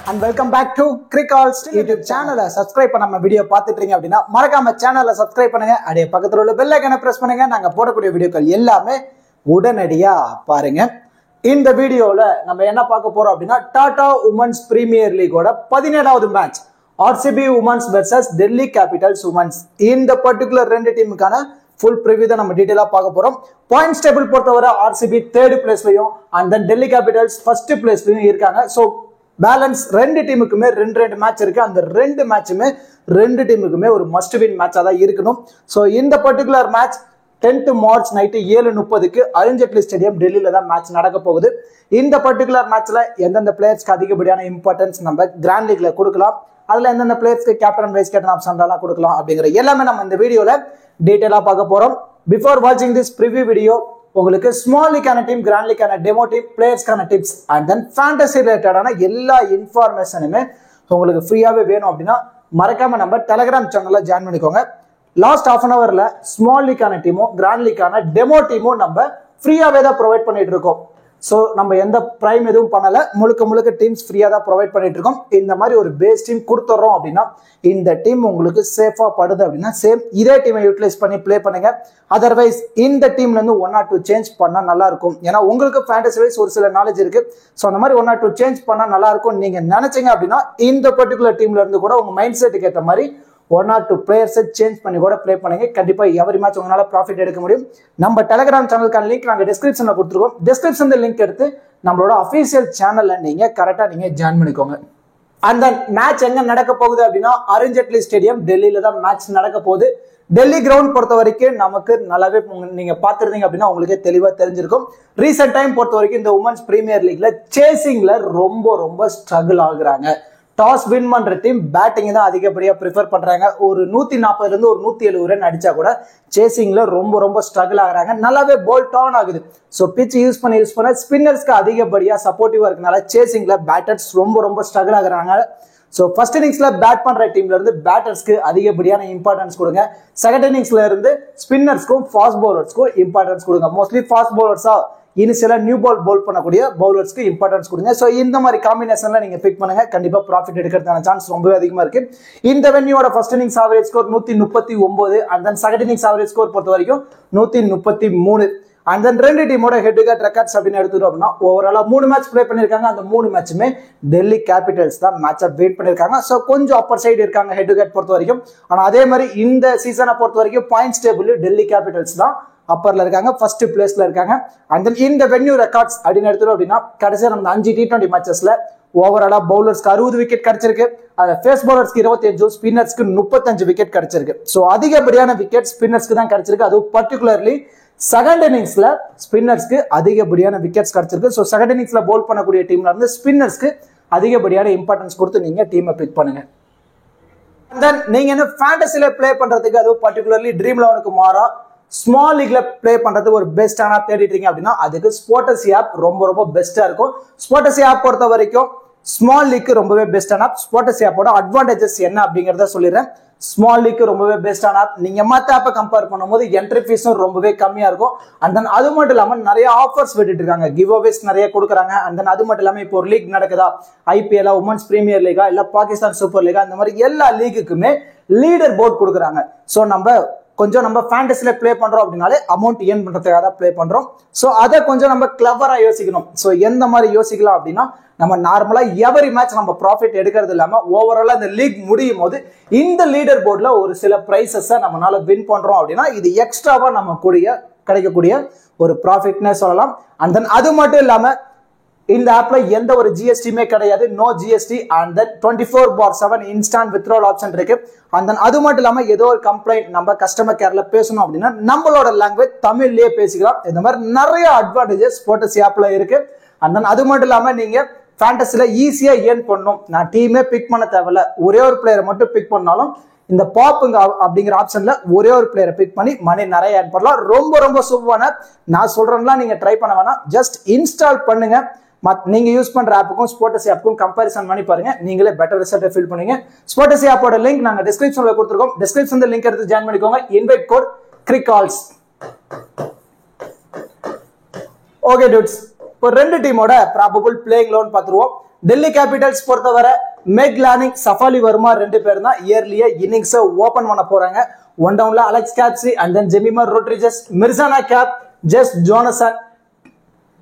And welcome back to Crickall's YouTube channel. Subscribe பண்ணாம video பார்த்துட்டு இருக்கீங்க அப்படினா மறக்காம சேனலை சப்ஸ்கிரைப் பண்ணுங்க. அப்படியே பக்கத்துல உள்ள பெல் ஐகானை பிரஸ் பண்ணுங்க. நாங்க போடக்கூடிய வீடியோக்கள் எல்லாமே உடனடியா பாருங்க. இந்த வீடியோல நம்ம என்ன பார்க்க போறோம் அப்படினா டாடா உமன்ஸ் பிரீமியர் லீகோட 17வது match RCB women's versus Delhi capitals women's. இந்த பர்టిక్యులர் ரெண்டு டீமுக்கான ஃபுல் ப்ரிவ்யூ தான் நம்ம டீடைலா பார்க்க போறோம். பாயிண்ட்ஸ் டேபிள் பொறுத்தவரை RCB 3rd பிளேஸ்லயும் and then Delhi capitals 1st பிளேஸ்லயும் இருக்காங்க. சோ பேலன்ஸ் ரெண்டு டீமுக்குமே ரெண்டு மேட்ச் இருக்கு. அந்த ரெண்டு மேட்சுமே ரெண்டு டீமுக்குமே ஒரு மஸ்ட் வின் மேட்சா தான் இருக்கணும். சோ இந்த particular match 10th March night 7:30க்கு அருண்ஜேட்லி ஸ்டேடியம் டெல்லியில தான் மேட்ச் நடக்க போகுது. இந்த பர்టిక్యులர் மேட்ச்ல எந்தெந்த பிளேயர்ஸ்க்கு அதிகப்படியான இம்பார்ட்டன்ஸ் நம்ம கிராண்ட் லீக்ல கொடுக்கலாம், அதுல எந்தெந்த பிளேயர்ஸ்க்கு கேப்டன் வைஸ் கேப்டன் ஆப்ஷன் எல்லாம் கொடுக்கலாம் அப்படிங்கிற எல்லாமே நம்ம இந்த வீடியோல டீடைலா பார்க்க போறோம். பிஃபோர் வாட்சிங் திஸ் ப்ரிவ்யூ வீடியோ உங்களுக்கு ஸ்மால் லீக்கான டீம், கிராண்ட் லீக்கான டெமோ டீம், பிளேயர்ஸ்க்கான டிப்ஸ் அண்ட் தென் ஃபேண்டசி ரிலேட்டடான எல்லா இன்ஃபர்மேஷனுமே உங்களுக்கு ஃப்ரீயாவே வேணும் அப்படின்னா மறக்காம நம்ம டெலிகிராம் சேனல்ல ஜாயின் பண்ணிக்கோங்க. லாஸ்ட் ஹாஃப் அன் அவர்ல ஸ்மால் லீக்கான டீமும் கிராண்ட் லீக்கான டெமோ டீமும் நம்ம ஃப்ரீயாவே தான் ப்ரொவைட் பண்ணிட்டு இருக்கோம். ஸோ நம்ம எந்த பிரைம் எதுவும் பண்ணல, முழுக்க டீம்ஸ் ஃப்ரீயா தான் ப்ரொவைட் பண்ணிட்டு இருக்கோம். இந்த மாதிரி ஒரு பேஸ் டீம் கொடுத்துறோம் அப்படின்னா இந்த டீம் உங்களுக்கு சேஃபா படுது அப்படின்னா சேம் இதே டீமை யூட்டிலைஸ் பண்ணி பிளே பண்ணுங்க. அதர்வைஸ் இந்த டீம்ல இருந்து 1 or 2 சேஞ்ச் பண்ணா நல்லா இருக்கும். ஏன்னா உங்களுக்கு ஃபேண்டசி வைஸ் ஒரு சில நாலேஜ் இருக்கு. ஸோ அந்த மாதிரி 1 or 2 சேஞ்ச் பண்ணா நல்லா இருக்கும் நீங்க நினைச்சீங்க அப்படின்னா இந்த பர்టిక్యులர் டீம்ல இருந்து கூட உங்க மைண்ட் செட்டுக்கு ஏற்ற மாதிரி 1 or 2 பிளேயர்ஸை சேஞ்ச் பண்ணி கூட பிளே பண்ணுங்க. கண்டிப்பா எவரி மேட்ச் உங்களால ப்ராஃபிட் எடுக்க முடியும். நம்ம டெலிகிராம் சேனலுக்கான லிங்க் நாங்க டிஸ்கிரிப்ஷன்ல கொடுத்துருக்கோம். டிஸ்கிரிப்ஷன்ல லிங்க் எடுத்து நம்மளோட அஃபீஷியல் சேனல்ல நீங்க கரெக்டா நீங்க ஜாயின் பண்ணிக்கோங்க. அந்த மேட்ச் எங்க நடக்க போகுது அப்படின்னா அருண்ஜேட்லி ஸ்டேடியம் டெல்லியில தான் மேட்ச் நடக்க போகுது. டெல்லி கிரவுண்ட் பொறுத்த வரைக்கும் நமக்கு நல்லாவே நீங்க பாத்துருந்தீங்க அப்படின்னா உங்களுக்கு தெளிவா தெரிஞ்சிருக்கும். ரீசெண்ட் டைம் பொறுத்த வரைக்கும் இந்த உமன்ஸ் பிரீமியர் லீக்ல சேசிங்ல ரொம்ப ஸ்ட்ரகிள் ஆகுறாங்க. டாஸ் வின் பண்ற டீம் பேட்டிங் தான் அதிகப்படியா ப்ரிஃபர் பண்றாங்க. ஒரு 140 இருந்து ஒரு 170 ரன் அடிச்சா கூட சேசிங்ல ரொம்ப ஸ்ட்ரகிள் ஆகுறாங்க. நல்லாவே போல்ட் ஆன் ஆகுது. ஸோ பிச் யூஸ் பண்ண ஸ்பின்னர்ஸ்க்கு அதிகப்படியா சப்போர்ட்டிவா இருக்கனால சேசிங்ல பேட்டர்ஸ் ரொம்ப ஸ்ட்ரகிள் ஆகுறாங்க. ஸோ ஃபர்ஸ்ட் இன்னிங்ஸ்ல பேட் பண்ற டீம்ல இருந்து பேட்டர்ஸ்க்கு அதிகப்படியான இம்பார்ட்டன்ஸ் கொடுங்க. செகண்ட் இன்னிங்ஸ்ல இருந்து ஸ்பின்னர்ஸ்க்கும் ஃபாஸ்ட் பவுலர்ஸ்க்கும் இம்பார்ட்டன்ஸ் கொடுங்க. மோஸ்ட்லி ஃபாஸ்ட் பவுலர்ஸா இனிஷியலா நியூ பால் பவுல் பண்ணக்கூடிய பவுலர்ஸ்க்கு இம்பார்ட்டன்ஸ் கொடுங்க. ஸோ இந்த மாதிரி காம்பினேஷன்ல நீங்க பிக் பண்ணுங்க. கண்டிப்பா ப்ராஃபிட் எடுக்கிறதுக்கான சான்ஸ் ரொம்பவே அதிகமா இருக்கு. இந்த வென்யூவோட first innings average score 139 and then second innings average score பொறுத்த வரைக்கும் 133 அண்ட் தென் ரெண்டு டீமோட ஹெட் டு ஹெட் ரெக்கார்ட்ஸ் அப்படின்னு எடுத்துட்டோம் அப்படின்னா ஓவராலா 3 மேட்ச் பிளே பண்ணிருக்காங்க. அந்த 3 மேட்சுமே டெல்லி கேபிட்டல்ஸ் தான் மேட்சை வின் பண்ணிருக்காங்க. ஸோ கொஞ்சம் அப்பர் சைடு இருக்காங்க ஹெட் டு ஹெட் பொறுத்த வரைக்கும். ஆனா அதே மாதிரி இந்த சீசனை பொறுத்த வரைக்கும் பாயிண்ட்ஸ் டேபிள் டெல்லி கேபிட்டல்ஸ் தான் அப்பர்ல இருக்காங்க, ஃபர்ஸ்ட் பிளேஸ்ல இருக்காங்க. அண்ட் தென் இந்த வென்யூ ரெக்கார்ட்ஸ் அப்படின்னு எடுத்துட்டோம் அப்படின்னா கடைசியா நம்ம 5 T20 மேட்சஸ்ல ஓவராலா பவுலர்ஸ்க்கு 60 விக்கெட் கிடைச்சிருக்கு. அதுல ஃபேஸ் பவுலர்ஸ்க்கு 25, ஸ்பின்னர்ஸ்க்கு 35 விக்கெட் கிடைச்சிருக்கு. ஸோ அதிகப்படியான விக்கெட் ஸ்பின்னர்ஸ்க்கு தான் கிடைச்சிருக்கு. அதுவும் பர்டிகுலர்லி செகண்ட் இன்னிங்ஸ்ல ஸ்பின்னர்ஸ்க்கு அதிகப்படியான விக்கெட்ஸ் கிடைச்சிருக்கு. ஸோ செகண்ட் இன்னிங்ஸ்ல பவுல் பண்ணக்கூடிய டீம்ல இருந்து ஸ்பின்னர்ஸ்க்கு அதிகப்படியான இம்பார்ட்டன்ஸ் கொடுத்து நீங்க டீமை பிக் பண்ணுங்க. தென் நீங்க என்ன ஃபேண்டசில பிளே பண்றதுக்கு அதுவும் பர்டிகுலர்லி ட்ரீம் 11க்கு மாறா ஸ்மால் லீக்ல பிளே பண்றது ஒரு பெஸ்டான ஆப் தேடிட்டு இருக்கீங்க அப்படின்னா அதுக்கு ஸ்போர்டசி ஆப் ரொம்ப பெஸ்டா இருக்கும். ஸ்போர்டசி ஆப் பொறுத்த வரைக்கும் ஸ்மால் லீக் ரொம்பவே பெஸ்டான ஆப். ஸ்போர்டசி ஆப்போட அட்வான்டேஜஸ் என்ன அப்படிங்கறத சொல்லிடுறேன். ஸ்மால் லீக் ரொம்பவே பெஸ்டான ஆப். நீங்க மத்த ஆப்பை கம்பேர் பண்ணும்போது என்ட்ரி ஃபீஸும் ரொம்பவே கம்மியா இருக்கும். அண்ட் தென் அது மட்டும் இல்லாம நிறைய ஆஃபர்ஸ் விட்டுட்டு இருக்காங்க, கிவ் அவேஸ் நிறைய கொடுக்குறாங்க. அண்ட் தென் அது மட்டும் இல்லாம இப்போ ஒரு லீக் நடக்குதா, IPL உமன்ஸ் பிரீமியர் லீகா இல்ல பாகிஸ்தான் சூப்பர் லீகா, இந்த மாதிரி எல்லா லீக்குக்குமே லீடர் போர்ட் கொடுக்குறாங்க. ஸோ நம்ம ஃபேண்டசில பிளே பண்றோம் அப்படின்னாலே அமௌண்ட் ஏர்ன் பண்றதுக்காக தான் பிளே பண்றோம். ஸோ அதை கொஞ்சம் நம்ம கிளவரா யோசிக்கணும். ஸோ எந்த மாதிரி யோசிக்கலாம் அப்படின்னா நம்ம நார்மலா எவரி மேட்ச் நம்ம ப்ராஃபிட் எடுக்கிறது இல்லாம ஓவராலா இந்த லீக் முடியும் போது இந்த லீடர் போர்ட்ல ஒரு சில பிரைசஸ் நம்மளால வின் பண்றோம் அப்படின்னா இது எக்ஸ்ட்ராவா நம்ம கிடைக்கக்கூடிய ஒரு ப்ராஃபிட்னே சொல்லலாம். அண்ட் தென் அது மட்டும் இல்லாம இந்த ஆப்ல எந்த ஒரு ஜிஎஸ்டியுமே கிடையாது, no GST. And then 24/7 instant withdrawal option இருக்கு. அண்ட் தென் அது மட்டும் இல்லாம ஏதோ ஒரு கம்ப்ளைண்ட் நம்ம கஸ்டமர் கேர்ல பேசணும் அப்படின்னா நம்மளோட லாங்குவேஜ் தமிழ்லயே பேசிக்கலாம். இந்த மாதிரி நிறைய அட்வான்டேஜஸ் ஸ்போர்டசி ஆப்ல இருக்கு. அண்ட் தென் அது மட்டும் இல்லாம நீங்க ஃபேண்டசில ஈஸியா ஏர்ன் பண்ணணும், நான் டீமே பிக் பண்ண தேவையில்ல, ஒரே ஒரு பிளேயரை மட்டும் பிக் பண்ணாலும் இந்த பாப்புங்க அப்படிங்கிற ஆப்ஷன்ல ஒரே ஒரு பிளேயரை பிக் பண்ணி மணி நிறைய ஏர்ன் பண்ணலாம். ரொம்ப சூப்பரான நான் சொல்றேன்லாம் நீங்க ட்ரை பண்ண வேணாம், ஜஸ்ட் இன்ஸ்டால் பண்ணுங்க. நீங்க யூஸ் பண்ற ஆப்புக்கும் ஸ்போர்டசி ஆப்புக்கும் கம்பேரிசன் பண்ணி பாருங்க, நீங்களே பெட்டர் ரிசல்ட் ஃபீல் பண்ணுவீங்க. ஸ்போர்டசி ஆப்போட லிங்க் நாங்க டிஸ்கிரிப்ஷன்ல கொடுத்துருக்கோம். டிஸ்கிரிப்ஷன்ல லிங்க் எடுத்து ஜாயின் பண்ணிக்கோங்க. Invite code cricalls. Okay dudes, இப்போ ரெண்டு டீமோட ப்ராபபிள் பிளேயிங் லோன் பார்த்துருவோம். டெல்லி கேபிட்டல்ஸ் பொறுத்தவரை மெக் லானிங், சஃபாலி வர்மா ரெண்டு பேர் தான் இயர்லியா இன்னிங்ஸ் ஓபன் பண்ண போறாங்க. ஒன் டவுன்ல Alex Capsey and then Jemimah Rodrigues, Marizanne Kapp, Jess Jonassen,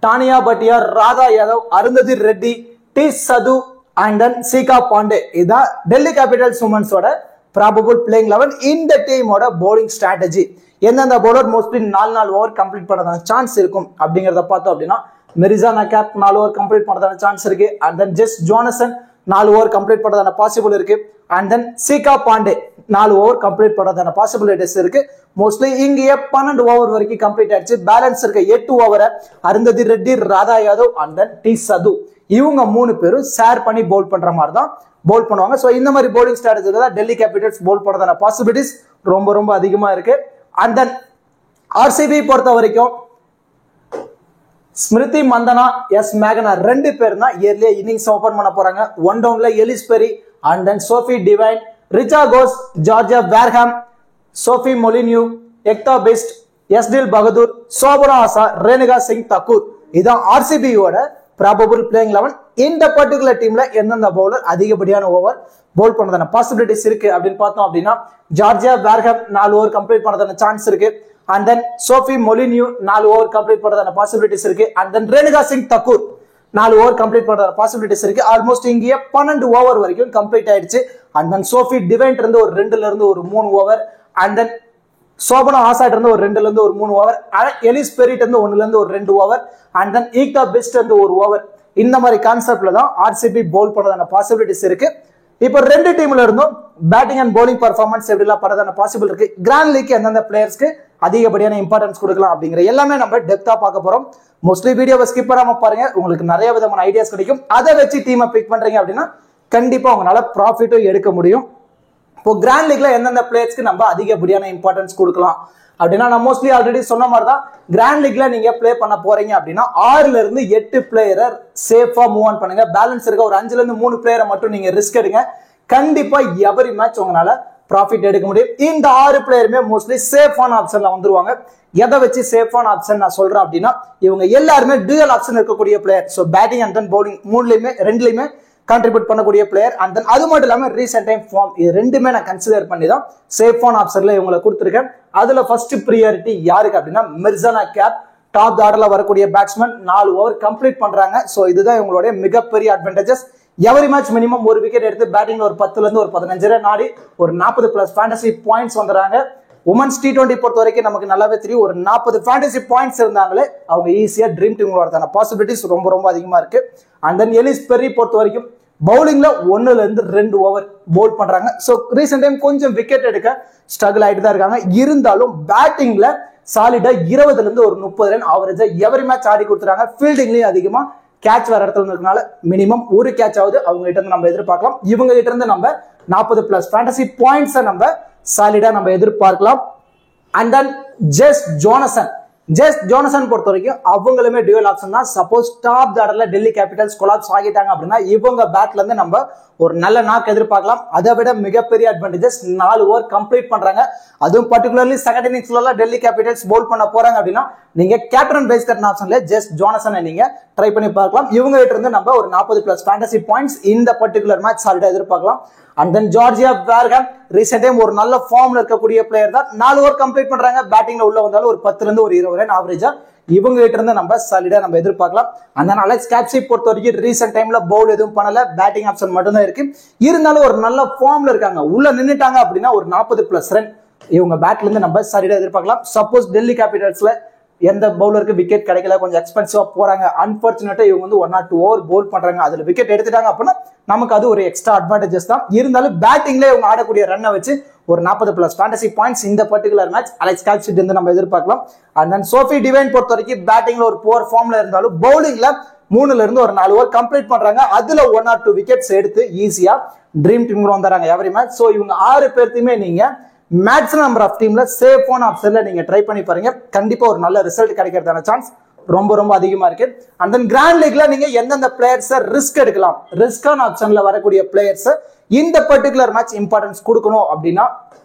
Taniya Bhatia, Radha Yadav, Arundhati Reddy, Titas Sadhu and then Shikha Pandey. இதுதான் டெல்லி கேபிட்டல்ஸ் உமன்ஸோட ப்ராபபிள் பிளேயிங் 11. இந்த டீமோட பவுலிங் ஸ்ட்ராட்டஜி எந்தெந்த பவுலர் மோஸ்ட்லி 4 ஓவர் கம்ப்ளீட் பண்ணதான சான்ஸ் இருக்கும் அப்படிங்கறத பார்த்தோம் அப்படின்னா, மிர்சானா கேப் 4 ஓவர் கம்ப்ளீட் பண்ணதான சான்ஸ் இருக்கு. And then Jess Jonassen 4 over complete பண்ணதான பாசிபிள் இருக்கு. And then Shikha Pandey 4 over complete பண்ணதான பாசிபிலிட்டிஸ் இருக்கு. மோஸ்ட்லி இங்கேயே 12 ஓவர் வரைக்கும் கம்ப்ளீட் ஆயிடுச்சு. பேலன்ஸ் இருக்க 8 ஓவரை அருந்ததி ரெட்டி, ராதா யாதவ் அண்ட் தென் டி சது இவங்க 3 பேரும் ஷேர் பண்ணி பவுல் பண்ற மாதிரி தான் பவுல் பண்ணுவாங்க. சோ இந்த மாதிரி பவுலிங் ஸ்ட்ராட்டஜில தான் டெல்லி கேபிட்டல்ஸ் பவுல் பண்றதான பாசிபிலிட்டிஸ் ரொம்ப அதிகமா இருக்கு. அண்ட் தென் ஆர்சிபி பொறுத்த வரைக்கும் ஸ்மிருதி மந்தனா, எஸ் மேகனா ரெண்டு பேர் தான் இயர்லியா இன்னிங்ஸ் ஓபன் பண்ண போறாங்க. ஒன் டவுன்ல Ellyse Perry and then Sophie Devine, Richa Ghosh, Georgia Wareham, Sophie Molineux, Ekta Bisht, எஸ்டில் பகதூர், சோபனா ஆசா, ரேணுகா சிங் தக்கூர். இதான் ஆர்சிபியோட ப்ராபபிள் பிளேயிங் 11. இந்த பர்டிகுலர் டீம்ல எந்தெந்த பவுலர் அதிகப்படியான ஓவர் பவுல் பண்ணதான பாசிபிலிட்டிஸ் இருக்கு அப்படின்னு பார்த்தோம் அப்படின்னா, ஜார்ஜியா வேர்ஹாம் 4 ஓவர் கம்ப்ளீட் பண்ணதான சான்ஸ் இருக்கு. And then Sophie Molineux 4 over complete பண்ணதான பாசிபிலிட்டிஸ் இருக்கு. And then Renuka Singh Thakur 4 over complete பண்றதான பாசிபிலிட்டிஸ் இருக்கு. ஆல்மோஸ்ட் இங்கேயே 12 ஓவர் வரைக்கும் கம்ப்ளீட் ஆயிடுச்சு. அண்ட் தென் சோஃபி டிவைன் இருந்து ஒரு 2ல இருந்து ஒரு 3 ஓவர், அண்ட் தென் சோபனா ஆசாட் இருந்து ஒரு 2ல இருந்து ஒரு 3 ஓவர், எலிஸ் பெரிட் இருந்து 1ல இருந்து ஒரு 2 ஓவர், அண்ட் தென் ஈக்தா பெஸ்ட் இருந்து ஒரு ஓவர். இந்த மாதிரி கான்செப்ட்ல தான் ஆர்சிபி பவுல் பண்றதான பாசிபிலிட்டிஸ் இருக்கு. இப்போ ரெண்டு டீம்ல இருந்தும் பேட்டிங் அண்ட் பவுலிங் பர்ஃபார்மன்ஸ் எப்படிலாம் பண்றதான பாசிபிள் இருக்கு, கிராண்ட் லீக் எந்தெந்த பிளேயர்ஸ்க்கு அதிகப்படியான இம்பார்ட்டன்ஸ் கொடுக்கலாம் அப்படிங்கிற எல்லாமே நம்ம டெப்தா பார்க்க போறோம். மோஸ்ட்லி வீடியோவை ஸ்கிப் பண்ணாம பாருங்க, உங்களுக்கு நிறைய விதமான ஐடியாஸ் கிடைக்கும். அதை வச்சு டீமை பிக் பண்றீங்க அப்படின்னா கண்டிப்பா உங்களால ப்ராஃபிட்டும் எடுக்க முடியும். இப்போ கிராண்ட் லீக்ல எந்தெந்த பிளேயர்ஸ்க்கு நம்ம அதிகப்படியான இம்பார்ட்டன்ஸ் கொடுக்கலாம் அப்படின்னா, நான் மோஸ்ட்லி ஆல்ரெடி சொன்ன மாதிரி தான் கிராண்ட் லீக்ல நீங்க பிளே பண்ண போறீங்க அப்படின்னா 6ல இருந்து 8 பிளேயரை சேஃபா மூவ் ஆன் பண்ணுங்க. பேலன்ஸ் இருக்க ஒரு 5ல இருந்து 3 பிளேயரை மட்டும் நீங்க ரிஸ்க் எடுங்க. கண்டிப்பா எவரி மேட்ச் உங்களால ப்ராஃபிட் எடுக்க முடியும். இந்த 6 பிளேயருமே மோஸ்ட்லி சேஃபான ஆப்ஷன்ல வந்துருவாங்க. எதை வச்சு சேஃபான ஆப்ஷன் நான் சொல்றேன் அப்படின்னா, இவங்க எல்லாருமே டூயல் ஆப்ஷன் இருக்கக்கூடிய player. So batting and then bowling ரெண்டுலையுமே கான்ட்ரிபியூட் பண்ணக்கூடிய பிளேயர். அண்ட் தென் அது மட்டும் இல்லாம ரீசெண்ட் டைம் ஃபார்ம், இது ரெண்டுமே நான் கன்சிடர் பண்ணி தான் சேஃபான ஆப்ஷன்ல இவங்களை கொடுத்துருக்கேன். அதுல ஃபர்ஸ்ட் ப்ரியாரிட்டி யாருக்கு அப்படின்னா, மிர்சானா கேப் டாப் ஆர்டர்ல வரக்கூடிய பேட்ஸ்மேன் 4 ஓவர் கம்ப்ளீட் பண்றாங்க. ஸோ இதுதான் இவங்களுடைய மிகப்பெரிய அட்வான்டேஜஸ். எவரி மேட்ச் மினிமம் ஒரு விக்கெட் எடுத்து பேட்டிங்ல ஒரு 10ல இருந்து ஒரு 15 ரன் ஆடி ஒரு 40+ ஃபேண்டசி பாயிண்ட்ஸ் வந்துறாங்க. உமன்ஸ் T20 பொறுத்த வரைக்கும் நமக்கு நல்லாவே தெரியும், ஒரு 40 ஃபேண்டசி பாயிண்ட்ஸ் இருந்தாங்களே அவங்க ஈஸியா ட்ரீம் டீம் வரதான பாசிபிலிட்டிஸ் ரொம்ப அதிகமா இருக்கு. அண்ட் தென் எலிஸ் பெரி பொறுத்த வரைக்கும் பவுலிங்ல 1ல இருந்து 2 ஓவர் பவுல் பண்றாங்க. ஸோ ரீசெண்ட் டைம் கொஞ்சம் விக்கெட் எடுக்க ஸ்ட்ரகிள் ஆயிட்டு தான் இருக்காங்க. இருந்தாலும் பேட்டிங்ல சாலிடா 20ல இருந்து ஒரு 30 ரன் ஆவரேஜா எவரி மேட்ச் ஆடி கொடுத்துறாங்க. ஃபீல்டிங்லயும் அதிகமா கேட்ச் வர இடத்துல இருக்கனால மினிமம் ஒரு கேட்ச் ஆகுது அவங்க கிட்ட இருந்து நம்ம எதிர்பார்க்கலாம். இவங்க கிட்ட இருந்து நம்ம 40+ ஃபேண்டசி பாயிண்ட்ஸை நம்ம சாலிடா நம்ம எதிர்பார்க்கலாம். அண்ட் தென் ஜெஸ் ஜோனசன் பொறுத்த வரைக்கும் அவங்களுமே டியூவல் ஆப்ஷன் தான். சப்போஸ் டாப் ஆர்டர்ல டெல்லி கேபிட்டல்ஸ் கொலாப்ஸ் ஆகிட்டாங்க அப்படின்னா இவங்க பேட்ல இருந்து நம்ம ஒரு நல்ல நாக் எதிர்பார்க்கலாம். அதை விட மிகப்பெரிய அட்வான்டேஜஸ் 4 ஓவர் கம்ப்ளீட் பண்றாங்க. அதுவும் பர்டிகுலர்லி செகண்ட் இன்னிங்ஸ்ல டெல்லி கேபிட்டல்ஸ் பவுல் பண்ண போறாங்க அப்படின்னா நீங்க கேப்டன் பேஸ் கட்டின ஆப்ஷன்ல ஜெஸ் ஜோனசனை நீங்க ட்ரை பண்ணி பார்க்கலாம். இவங்க கிட்ட இருந்து நம்ம ஒரு 40+ ஃபேண்டசி பாயிண்ட்ஸ் இந்த பர்டிகுலர் மேட்ச் சாலிடா எதிர்பார்க்கலாம். And then Georgia வேர்ஹாம் recent time ஒரு நல்ல ஃபார்ம்ல இருக்கக்கூடிய பிளேயர் தான். 4 ஓவர் கம்ப்ளீட் பண்றாங்க. பேட்டிங்ல உள்ள வந்தாலும் ஒரு 10ல இருந்து ஒரு 20 ரன் ஆவரேஜா இவங்க கிட்ட இருந்து நம்ம சாலிடா நம்ம எதிர்பார்க்கலாம். அந்த அலெக்ஸ் கேப்சி பொறுத்த வரைக்கும் ரீசெண்ட் டைம்ல பவுல் எதுவும் பண்ணல, பேட்டிங் ஆப்ஷன் மட்டும் தான் இருக்கு. இருந்தாலும் ஒரு நல்ல ஃபார்ம்ல இருக்காங்க. உள்ள நின்னுட்டாங்க அப்படின்னா ஒரு 40+ ரன் இவங்க பேட்ல இருந்து நம்ம சாலிடா எதிர்பார்க்கலாம். சப்போஸ் டெல்லி கேபிட்டல்ஸ்ல எந்த பவுலருக்கு விக்கெட் கிடைக்கல, கொஞ்சம் எக்ஸ்பென்சிவா போறாங்க, அன்பார்ச்சுனேட்டா இவங்க வந்து 1 or 2 ஓவர் பவுல் பண்றாங்க, அதுல விக்கெட் எடுத்துட்டாங்க அப்படின்னா நமக்கு அது ஒரு எக்ஸ்ட்ரா அட்வான்டேஜஸ் தான். இருந்தாலும் பேட்டிங்ல இவங்க ஆடக்கூடிய ரன்னை வச்சு ஒரு 40+ ஃபேண்டசி பாயிண்ட்ஸ் இந்த பர்டிகுலர் மேட்ச் அலெக்ஸ் கேப்சி இருந்து நம்ம எதிர்பார்க்கலாம். அண்ட் தென் சோஃபி டிவைன் பொறுத்த வரைக்கும் பேட்டிங்ல ஒரு புவர் ஃபார்ம்ல இருந்தாலும் பவுலிங்ல 3ல இருந்து ஒரு 4 ஓவர் கம்ப்ளீட் பண்றாங்க. அதுல 1 or 2 விக்கெட்ஸ் எடுத்து ஈஸியா ட்ரீம் டீம் வந்துறாங்க எவரி மேட்ச். சோ இவங்க 6 பேர்த்தையுமே நீங்க மேக்ஸிமம் நம்பர் ஆஃப் டீம்ல சேஃபான ஆப்ஷன்ல நீங்க ட்ரை பண்ணி பாருங்க. கண்டிப்பா ஒரு நல்ல ரிசல்ட் கிடைக்கிறதான சான்ஸ் ரொம்ப அதிகமா இருக்கு. அண்ட் தென் கிராண்ட் லீக்ல நீங்க எந்தெந்த பிளேயர்ஸ் ரிஸ்க் எடுக்கலாம், ரிஸ்கான ஆப்ஷன்ல வரக்கூடிய பிளேயர்ஸ் இந்த பர்டிகுலர் மேட்ச் இம்பார்ட்டன்ஸ் கொடுக்கணும் அப்படின்னா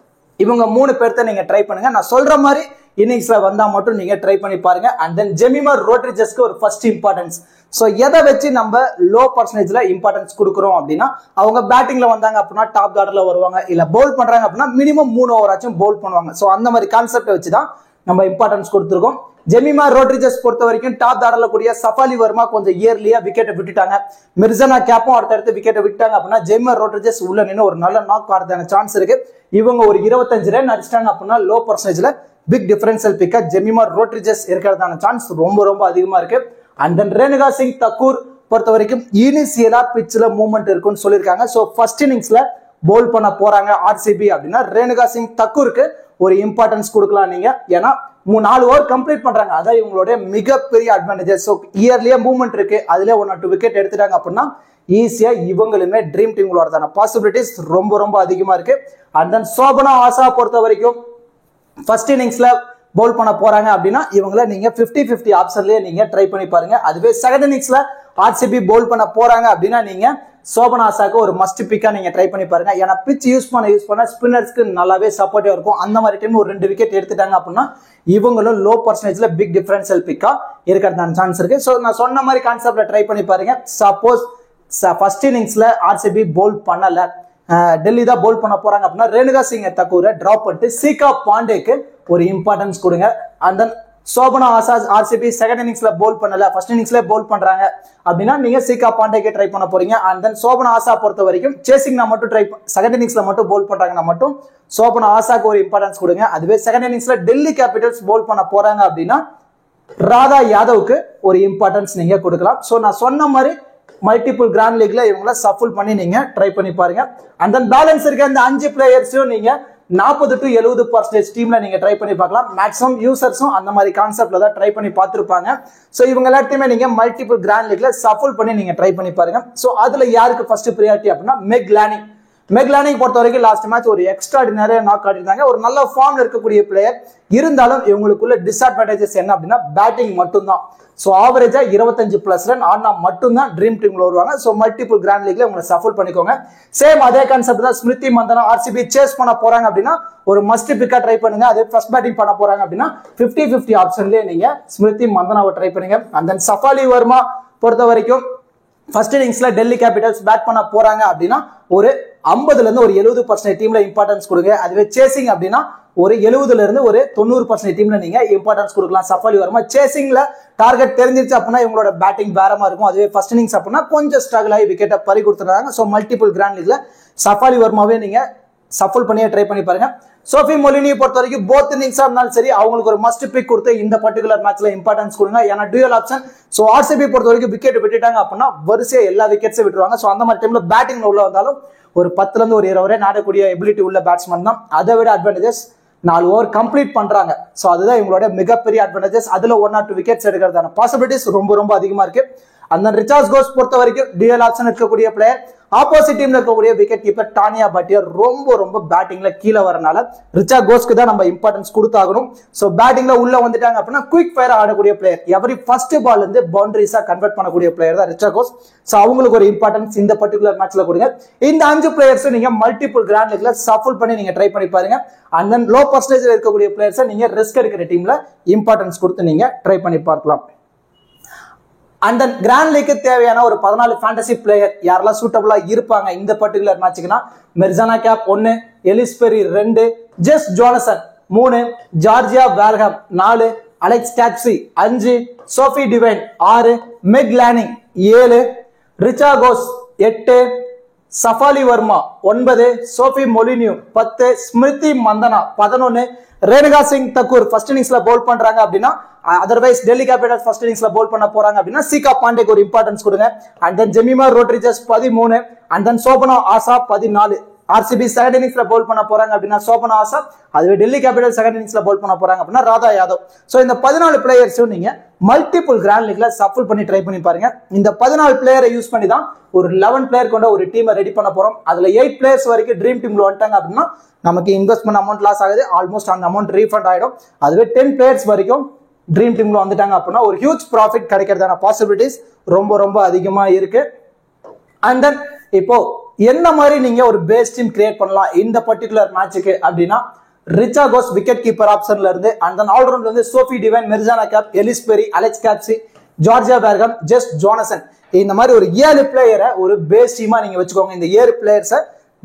இவங்க 3 பேர்த்த நீங்க ட்ரை பண்ணுங்க. நான் சொல்ற மாதிரி இன்னிங்ஸ்ல வந்தா மட்டும் நீங்க ட்ரை பண்ணி பாருங்க. அண்ட் தென் ஜெமிமா ரோட்ரிஜஸ்க்கு ஒரு ஃபர்ஸ்ட் இம்பார்ட்டன்ஸ். ஸோ எதை வச்சு நம்ம லோ பர்சன்டேஜ்ல இம்பார்ட்டன்ஸ் கொடுக்குறோம் அப்படின்னா, அவங்க பேட்டிங்ல வந்தாங்க அப்படின்னா டாப் ஆர்டர்ல வருவாங்க, இல்ல பவுல் பண்றாங்க அப்படின்னா மினிமம் 3 ஓவர் ஆச்சும் பவுல் பண்ணுவாங்க. ஸோ அந்த மாதிரி கான்செப்டை வச்சு தான் நம்ம இம்பார்ட்டன்ஸ் கொடுத்துருக்கோம். ஜெமிமா ரோட்ரிஜஸ் பொறுத்த வரைக்கும் டாப் ஆர்டர்ல கூடிய சஃபாலி வர்மா கொஞ்சம் இயர்லியா விக்கெட்டை விட்டுட்டாங்க. மிர்சானா கேப்பும் அடுத்தடுத்து விக்கெட்டை விட்டாங்க அப்படின்னா ஜெமிமா ரோட்ரிஜஸ் உள்ள நின்று ஒரு நல்ல நாக் ஆடுறதுக்கான சான்ஸ் இருக்கு. இவங்க ஒரு 25 ரன் அடிச்சிட்டாங்க அப்படின்னா லோ பர்சன்டேஜ்ல பிக் டிஃபரன்ஷியல் பிக்கா ஜெமிமா ரோட்ரிஜஸ் இருக்கிறதான சான்ஸ் ரொம்ப ரொம்ப அதிகமா இருக்கு. அண்ட் தென் ரேணுகா சிங் தக்கூர் பொறுத்த வரைக்கும் இனிஷியலா பிட்ச்ல மூவ்மெண்ட் இருக்குன்னு சொல்லியிருக்காங்க. ஸோ ஃபர்ஸ்ட் இன்னிங்ஸ்ல பவுல் பண்ண போறாங்க ஆர்சிபி அப்படின்னா ரேணுகா சிங் தக்கூருக்கு ஒரு இம்பார்ட்டன்ஸ் கொடுக்கலாம் நீங்க. ஏன்னா 4 ஓவர் கம்ப்ளீட் பண்றாங்க, அதான் இவங்களுடைய மிகப்பெரிய அட்வான்டேஜ். ஸோ இயர்லியா மூவ்மெண்ட் இருக்கு, அதுல 1 or 2 விக்கெட் எடுத்துட்டாங்க அப்படின்னா ஈஸியா இவங்களுமே ட்ரீம் டீம் வரதான பாசிபிலிட்டிஸ் ரொம்ப ரொம்ப அதிகமா இருக்கு. அண்ட் தென் சோபனா ஆசா பொறுத்த வரைக்கும் ஃபர்ஸ்ட் இன்னிங்ஸ்ல பவுல் பண்ண போறாங்க அப்படின்னா இவங்களை நீங்க 50-50 ஆப்ஷன்லயே நீங்க ட்ரை பண்ணி பாருங்க. அதுவே செகண்ட் இன்னிங்ஸ்ல ஆர்சிபி பவுல் பண்ண போறாங்க அப்படின்னா நீங்க சோபனா ஆசாக்கு ஒரு மஸ்ட் பிக்கா நீங்க ட்ரை பண்ணி பாருங்க. ஏன்னா பிச் யூஸ் பண்ண ஸ்பின்னர்ஸ்க்கு நல்லாவே சப்போர்ட்டிவா இருக்கும். அந்த மாதிரி டைம் ஒரு 2 விக்கெட் எடுத்துட்டாங்க அப்படின்னா இவங்களும் லோ பர்சன்டேஜ்ல பிக் டிஃபரன்ஷியல் பிக்கா இருக்கிறதான சான்ஸ் இருக்கு. ஸோ நான் சொன்ன மாதிரி கான்செப்ட்ல ட்ரை பண்ணி பாருங்க. சப்போஸ் ஃபர்ஸ்ட் இன்னிங்ஸ்ல ஆர்சிபி பவுல் பண்ணல, டெல்லி தான் பவுல் பண்ண போறாங்க அப்படின்னா ரேணுகா சிங் தக்கூரை டிராப் பண்ணிட்டு சீகா பாண்டேக்கு ஒரு இம்பார்ட்டன்ஸ் கொடுங்க. And then Shobana Asha RCB second இன்னிங்ஸ்ல பவுல் பண்ணல, ஃபர்ஸ்ட் இன்னிங்ஸ்ல பவுல் பண்றாங்க அப்படின்னா நீங்க சீகா பாண்டேக்கு ட்ரை பண்ண போறீங்க. அண்ட் தென் சோபனா ஆசா பொறுத்த வரைக்கும் சேசிங்னா மட்டும் செகண்ட் இன்னிங்ஸ்ல மட்டும் பவுல் பண்றாங்கன்னா மட்டும் சோபனா ஆசாக்கு ஒரு இம்பார்ட்டன்ஸ் கொடுங்க. அதுவே செகண்ட் இன்னிங்ஸ்ல டெல்லி கேபிட்டல்ஸ் பவுல் பண்ண போறாங்க அப்படின்னா ராதா யாதவுக்கு ஒரு இம்பார்ட்டன்ஸ் நீங்க கொடுக்கலாம். ஸோ நான் சொன்ன மாதிரி மல்டிபிள் கிராண்ட் லீக்ல இவங்களை சஃபுல் பண்ணி நீங்க ட்ரை பண்ணி பாருங்க. அண்ட் தென் பேலன்ஸ் இருக்க இந்த 5 பிளேயர்ஸையும் நீங்க 40 to 70% டீம்ல நீங்க ட்ரை பண்ணி பார்க்கலாம். மேக்ஸிமம் யூசர்ஸும் அந்த மாதிரி கான்செப்ட்ல தான் ட்ரை பண்ணி பார்த்துருப்பாங்க. ஸோ இவங்க எல்லாத்தையுமே நீங்க மல்டிபிள் கிராண்ட் லீக்ல சஃபுல் பண்ணி நீங்க ட்ரை பண்ணி பாருங்க. ஸோ அதுல யாருக்கு ஃபர்ஸ்ட் ப்ரியாரிட்டி அப்படின்னா மெக்லானிங் பொறுத்த வரைக்கும் லாஸ்ட் மேட்ச் ஒரு எக்ஸ்ட்ராடினரியா நாக் ஆடிருந்தாங்க. ஒரு நல்ல ஃபார்ம்ல இருக்கக்கூடிய பிளேயர், இருந்தாலும் இவங்களுக்குள்ள டிஸ்அட்வான்டேஜஸ் என்ன அப்படின்னா பேட்டிங் மட்டும்தான். ஸோ ஆவரேஜா 25+ ரன் ஆனா மட்டும்தான் ட்ரீம் டீம்ல வருவாங்க. ஸோ மல்டிபிள் கிராண்ட் லீக்ல உங்களை சஃபுல் பண்ணிக்கோங்க. சேம் அதே கான்செப்ட் தான் ஸ்மிருதி மந்தனா ஆர்சிபி சேஸ் பண்ண போறாங்க அப்படின்னா ஒரு மஸ்ட் பிக்கா ட்ரை பண்ணுங்க. அதே ஃபர்ஸ்ட் பேட்டிங் பண்ண போறாங்க அப்படின்னா 50-50 ஆப்ஷன்லயே நீங்க ஸ்மிருதி மந்தனாவை ட்ரை பண்ணுங்க. அண்ட் தென் சஃபாலி வர்மா பொறுத்த வரைக்கும் ஃபர்ஸ்ட் இன்னிங்ஸ்ல டெல்லி கேபிட்டல்ஸ் பேட் பண்ண போறாங்க அப்படின்னா ஒரு 50 இருந்து ஒரு 70% டீம்ல இம்பார்ட்டன்ஸ் கொடுங்க. அதுவே சேசிங் அப்படின்னா ஒரு 70 இருந்து ஒரு 90% டீம்ல நீங்க இம்பார்ட்டன்ஸ் கொடுக்கலாம். சஃபாலி வர்மா சேசிங்ல டார்கெட் தெரிஞ்சிருச்சு அப்படின்னா இவங்களோட பேட்டிங் வேறமா இருக்கும். அதுவே ஃபர்ஸ்ட் இன்னிங்ஸ் அப்படின்னா கொஞ்சம் ஸ்ட்ரகிள் ஆகி விக்கெட்டை பறி கொடுத்துறாங்க. ஸோ மல்டிபிள் கிராண்ட் லீக்ல சஃபாலி வர்மாவே நீங்க சஃபுல் பண்ணியே ட்ரை பண்ணி பாருங்க. சோஃபி மொலினியை பொறுத்த வரைக்கும் போத் இன்னிங்ஸா இருந்தாலும் சரி அவங்களுக்கு ஒரு மஸ்ட் பிக் கொடுத்து இந்த பர்டிகுலர் மேட்ச்ல இம்பார்ட்டன்ஸ் கொடுங்க. ஏன்னா டியூயல் ஆப்ஷன். ஸோ ஆர்சிபி பொறுத்த வரைக்கும் விக்கெட் விட்டுட்டாங்க அப்படின்னா வரிசையா எல்லா விக்கெட்ஸும் விட்டுருவாங்க. ஸோ அந்த மாதிரி டைம்ல பேட்டிங்ல உள்ள வந்தாலும் ஒரு 10 இருந்து ஒரு 20 ரன் ஆடக்கூடிய எபிலிட்டி உள்ள பேட்ஸ்மேன் தான். அதை விட அட்வான்டேஜஸ் 4 ஓவர் கம்ப்ளீட் பண்றாங்க. ஸோ அதுதான் இவங்களோட மிகப்பெரிய அட்வான்டேஜஸ். அதுல 1 or 2 விக்கெட்ஸ் எடுக்கிறதான பாசிபிலிட்டிஸ் ரொம்ப ரொம்ப அதிகமா இருக்கு. அந்த ரிச்சார்ட் கோஸ் பொறுத்த வரைக்கும் டியூயல் ஆப்ஷன் இருக்கக்கூடிய பிளேயர். ஆப்போசிட் டீம்ல இருக்கக்கூடிய விக்கெட் கீப்பர் டானியா பட்டியர் ரொம்ப ரொம்ப பேட்டிங்ல கீழே வரனால ரிச்சார்ட் கோஸ்க்கு தான் நம்ம இம்பார்ட்டன்ஸ் கொடுத்தாகணும். ஸோ பேட்டிங்ல உள்ள வந்துட்டாங்க அப்படின்னா குயிக் ஃபயர் ஆடக்கூடிய பிளேயர், எவரி ஃபர்ஸ்ட் பால் இருந்து பவுண்டரிஸா கன்வெர்ட் பண்ணக்கூடிய பிளேயர் தான் ரிச்சார்ட் கோஸ். ஸோ அவங்களுக்கு ஒரு இம்பார்ட்டன்ஸ் இந்த பர்டிகுலர் மேட்ச்ல கொடுங்க. இந்த 5 பிளேயர்ஸ் நீங்க மல்டிபிள் கிராண்ட் லீக்ல சஃபுல் பண்ணி நீங்க ட்ரை பண்ணி பாருங்க. அண்ட் தென் லோ பர்சன்டேஜ்ல இருக்கக்கூடிய பிளேயர்ஸை நீங்க ரிஸ்க் எடுக்கிற டீம்ல இம்பார்ட்டன்ஸ் கொடுத்து நீங்க ட்ரை பண்ணி பார்க்கலாம். அண்ட் தென் கிராண்ட் லீக்கு தேவையான ஒரு 14 ஃபேண்டசி பிளேயர் யாரெல்லாம் சூட்டபிளா இருப்பாங்க இந்த பர்டிகுலர் மேட்சுக்குன்னா Marizanne Kapp 1, Ellyse Perry 2, Jess Jonassen 3, Georgia Wareham 4, Alex Capsey 5, Sophie Devine 6, Meg Lanning 7, Richa Ghosh 8, Shafali Verma 9, Sophie Molineux 10, Smriti Mandhana 11, Renuka Singh Thakur first இன்னிங்ஸ்ல பவுல் பண்றாங்க அப்படின்னா அதர்வைஸ் டெல்லி கேபிட்டல்ஸ் ஃபர்ஸ்ட் இன்னிங்ஸ்ல பவுல் பண்ண போறாங்க அப்படின்னா சீகா பாண்டேக்கு ஒரு இம்பார்ட்டன்ஸ் கொடுங்க. And then Jemimah Rodrigues 13, and then Shobana Asha 14. RCB second இன்னிங்ஸ்ல பவுல் பண்ண போறாங்க அப்படின்னா சோபனா ஆசா, அதுவே டெல்லி கேபிட்டல் செகண்ட் இன்னிங்ஸ்ல பவுல் பண்ண போறாங்க அப்படின்னா ராதா யாதவ். சோ இந்த 14 பிளேயர்ஸும் நீங்க மல்டிபிள் கிராண்ட் லீக்ல சஃபுல் பண்ணி ட்ரை பண்ணி பாருங்க. இந்த 14 பிளேயரை யூஸ் பண்ணி தான் ஒரு 11 பிளேயர் கொண்ட ஒரு டீமை ரெடி பண்ண போறோம். அதுல 8 பிளேயர்ஸ் வரைக்கும் ட்ரீம் டீம்ல வந்துட்டாங்க அப்படின்னா நமக்கு இன்வெஸ்ட்மெண்ட் அமௌண்ட் லாஸ் ஆகுது, ஆல்மோஸ்ட் அந்த அமௌண்ட் ரீஃபண்ட் ஆயிடும். அதுவே 10 பிளேயர்ஸ் வரைக்கும் ட்ரீம் டீம்ல வந்துட்டாங்க அப்படின்னா ஒரு ஹியூஜ் ப்ராஃபிட் கிடைக்கிறதான பாசிபிலிட்டிஸ் ரொம்ப ரொம்ப அதிகமா இருக்கு. அண்ட் தென் இப்போ என்ன மாதிரி நீங்க ஒரு பேஸ் டீம் கிரியேட் பண்ணலாம் இந்த பர்டிகுலர் மேட்சுக்கு அப்படின்னா ரிச்சா கோஸ் விக்கெட் கீப்பர் ஆப்ஷன்ல இருந்து, அண்ட் தென் ஆல்ரவுண்ட்ல வந்து சோஃபி டிவைன், மெர்ஜானா கேப், எலிஸ் பெரி, அலெக்ஸ் கேப்சி, ஜார்ஜியா பேர்கம், ஜஸ்ட் ஜோனசன். இந்த மாதிரி ஒரு 7 பிளேயரை ஒரு பேஸ் டீமா நீங்க வச்சுக்கோங்க. இந்த 7 பிளேயர்ஸை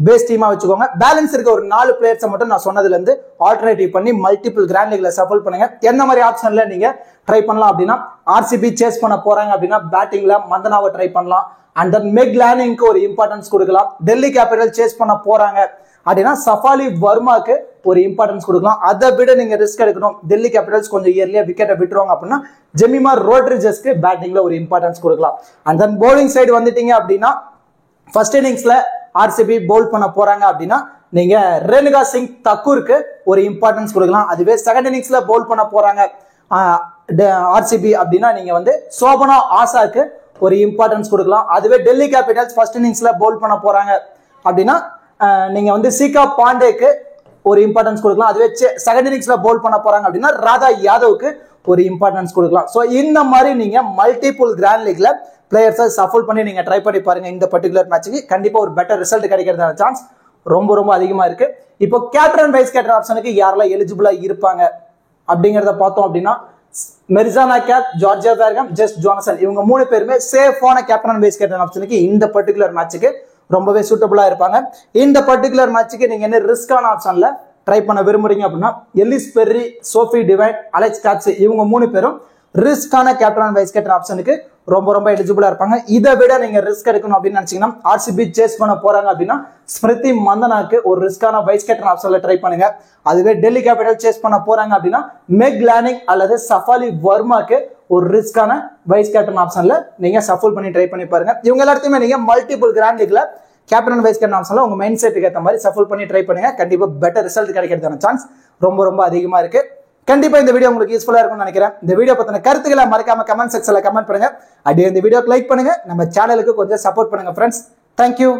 பேஸ் டீமா வச்சுக்கோங்க. பேலன்ஸ் இருக்க ஒரு 4 பிளேயர்ஸை மட்டும் நான் சொன்னதுல இருந்து ஆல்டர்னேட்டிவ் பண்ணி மல்டிபிள் கிராண்ட் லீக்ல சஃபல் பண்ணுங்க. எந்த மாதிரி ஆப்ஷன்ல நீங்க ட்ரை பண்ணலாம் அப்படின்னா, ஆர்சிபி சேஸ் பண்ண போறாங்க அப்படின்னா பேட்டிங்ல மந்தனாவை ட்ரை பண்ணலாம். அண்ட் தென் மெக் லானிங்க்கு ஒரு இம்பார்ட்டன்ஸ் கொடுக்கலாம். டெல்லி கேபிட்டல் சேஸ் பண்ண போறாங்க அப்படின்னா சஃபாலி வர்மாக்கு ஒரு இம்பார்ட்டன்ஸ் கொடுக்கலாம். அதை விட நீங்க ரிஸ்க் எடுக்கணும், டெல்லி கேபிட்டல்ஸ் கொஞ்சம் இயர்லியா விக்கெட்டை விட்டுருவாங்க அப்படின்னா ஜெமிமா ரோட்ரிஜஸ்க்கு பேட்டிங்ல ஒரு இம்பார்ட்டன்ஸ் கொடுக்கலாம். அண்ட் தென் பவுலிங் சைடு வந்துட்டீங்க அப்படின்னா, ஃபர்ஸ்ட் இன்னிங்ஸ்ல ஆர்சிபி பவுல் பண்ண போறாங்க அப்படின்னா நீங்க ரேணுகா சிங் தக்கூருக்கு ஒரு இம்பார்ட்டன்ஸ் கொடுக்கலாம். அதுவே செகண்ட் இன்னிங்ஸ்ல பவுல் பண்ண போறாங்க ஆர்சிபி அப்படின்னா நீங்க வந்து சோபனா ஆசாக்கு ஒரு இம்பார்ட்டன்ஸ் கொடுக்கலாம். அதுவே டெல்லி கேபிட்டல்ஸ் ஃபர்ஸ்ட் இன்னிங்ஸ்ல பவுல் பண்ண போறாங்க அப்படின்னா நீங்க வந்து சீகா பாண்டேக்கு ஒரு இம்பார்ட்டன்ஸ் கொடுக்கலாம். அதுவே செகண்ட் இன்னிங்ஸ்ல பவுல் பண்ண போறாங்க அப்படின்னா ராதா யாதவுக்கு ஒரு இம்பார்ட்டன்ஸ் கொடுக்கலாம். சோ இந்த மாதிரி நீங்க மல்டிபிள் கிராண்ட் லீக்ல பிளேயர்ஸை சஃபல் பண்ணி நீங்க ட்ரை பண்ணி பாருங்க. இந்த பர்டிகுலர் மேட்சுக்கு கண்டிப்பா ஒரு பெட்டர் ரிசல்ட் கிடைக்கிறதான சான்ஸ் ரொம்ப அதிகமா இருக்கு. இப்போ கேப்டன் வைஸ் கேப்டன் ஆப்ஷனுக்கு யாரெல்லாம் எலிஜிபிளா இருப்பாங்க அப்படிங்கறத பார்த்தோம் அப்படின்னா, மெர்ஜானா கேப், ஜார்ஜியா பேர்கம், ஜஸ்ட் ஜோனசன், இவங்க 3 பேருமே சேஃபான கேப்டன் வைஸ் கேப்டன் ஆப்ஷனுக்கு இந்த பர்டிகுலர் மேட்சுக்கு ரொம்பவே சூட்டபிளா இருப்பாங்க. இந்த பர்டிகுலர் மேட்சுக்கு நீங்க என்ன ரிஸ்கான ஆப்ஷன்ல ட்ரை பண்ண விரும்புறீங்க அப்படின்னா, Ellyse Perry, Sophie Devine, Alex Capsey, இவங்க 3 பேரும் ரிஸ்கான கேப்டன் வைஸ் கேப்டன் ஆப்ஷனுக்கு ரொம்ப எலிஜிபிளா இருப்பாங்க. இதை விட நீங்க ரிஸ்க் எடுக்கணும் அப்படின்னு நினைச்சீங்கன்னா, ஆர்சிபி சேஸ் பண்ண போறாங்க அப்படின்னா ஸ்மிருதி மந்தனாக்கு ஒரு ரிஸ்கான வைஸ் கேப்டன் ஆப்ஷன்ல ட்ரை பண்ணுங்க. அதுவே டெல்லி கேபிட்டல் சேஸ் பண்ண போறாங்க அப்படின்னா மெக் லானிங் அல்லது சஃபாலி வர்மாக்கு ஒரு ரிஸ்கான வைஸ் கேப்டன் ஆப்ஷன்ல நீங்க சஃபல் பண்ணி ட்ரை பண்ணி பாருங்க. இவங்க எல்லாத்தையுமே நீங்க மல்டிபிள் கிராண்ட் லீக்ல கேப்டன் வைஸ் கேப்டன் ஆப்ஷன்ல உங்க மைண்ட் செட்டுக்கு ஏற்ற மாதிரி சஃபல் பண்ணி ட்ரை பண்ணுங்க. கண்டிப்பா பெட்டர் ரிசல்ட் கிடைக்கிறதுக்கான சான்ஸ் ரொம்ப அதிகமா இருக்கு. கண்டிப்பா இந்த வீடியோ உங்களுக்கு யூஸ்ஃபுல்லா இருக்கும்னு நினைக்கிறேன். இந்த வீடியோ பத்தின கருத்துக்களை மறக்காம கமெண்ட் செக்ஷன்ல கமெண்ட் பண்ணுங்க. அப்படியே இந்த வீடியோக்கு லைக் பண்ணுங்க. நம்ம சேனலுக்கு கொஞ்சம் சப்போர்ட் பண்ணுங்க ஃப்ரெண்ட்ஸ். தேங்க்யூ.